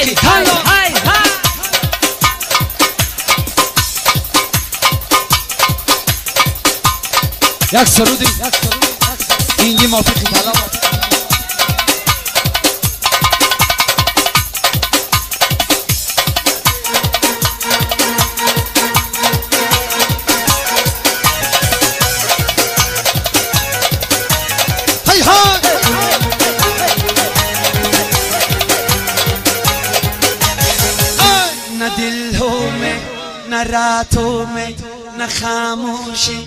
یکی حالا یک سرودی اینگی موفقی طلا न दिलों में न रातों में न खामोशी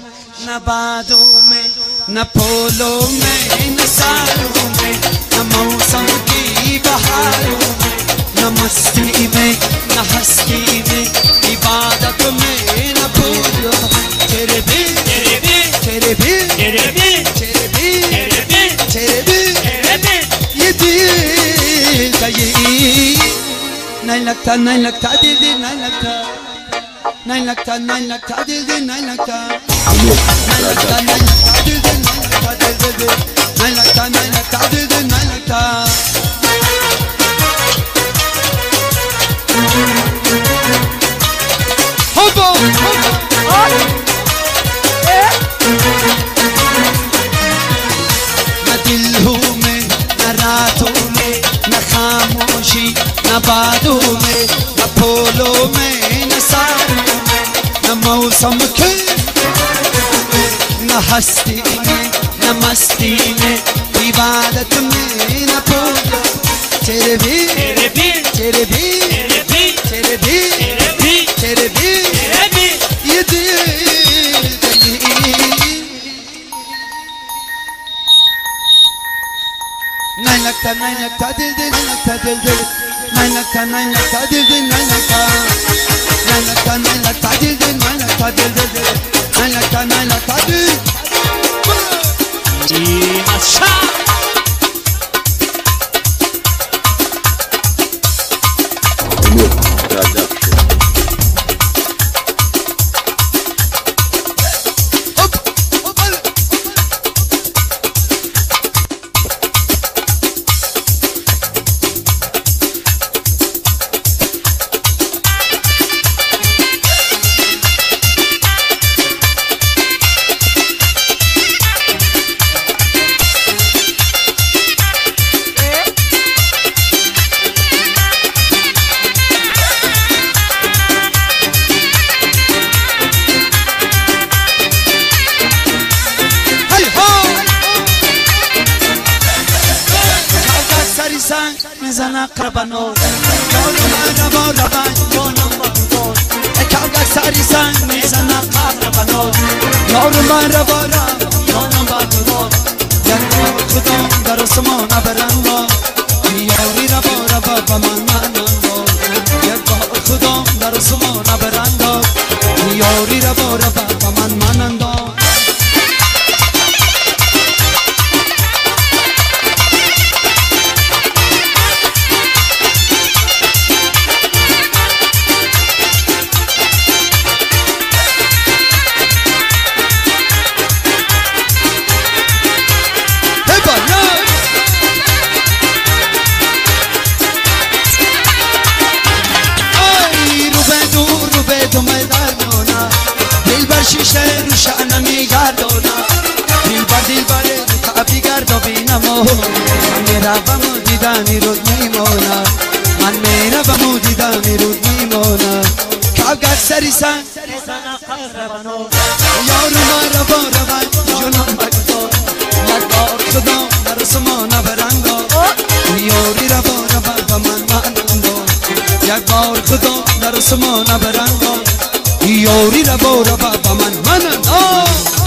न बादों में न फूलों में न सालों में न मौसम की बहारों में न मस्ती में न हस्ती में इबादत में न भूलों तेरे भी तेरे भी तेरे भी तेरे भी तेरे भी तेरे भी ये दिल का ये नहीं लगता दिल दिल नहीं लगता नहीं लगता दिल दिल नहीं लगता नहीं लगता दिल दिल नहीं लगता दिल दिल नहीं लगता दिल दिल नहीं लगता होबो न दिलों में न रातों में न खामोशी न बादों में न फूलों में न सारों में न मौसम के न हस्ती में न मस्ती में इबादत में न फूलों तेरे भी तेरे भी तेरे भी तेरे भी तेरे भी ये दिल नहीं लगता दिल दिल नहीं लगता दिल दिल नहीं लगता दिल दिल नहीं लगता नहीं लगता दिल दिल नहीं लगता दिल दिल नहीं लगता दिल जी अच्छा میزن اقربانو ربا ربا جونم بابون اکاگا سری سنگ میزن اقربانو یارم ربا ربا جونم بابون یک خدا در آسمان برندو یاری ربا ربا با من منندو یک خدا در آسمان برندو یاری ربا ربا با من منندو شیشه رو شأنم میگردونا دل بر تعبی گرد و بینمو من میروم و دیدنی رود میمونم من میروم و دیدنی رود میمونم کاغذ سری سن یارو ما روا روا جنون بگذار یک بار خدا در آسمان برندو یاری روا روا با من منندو یک بار خدا در آسمان برندو یاری روا روا با من منندو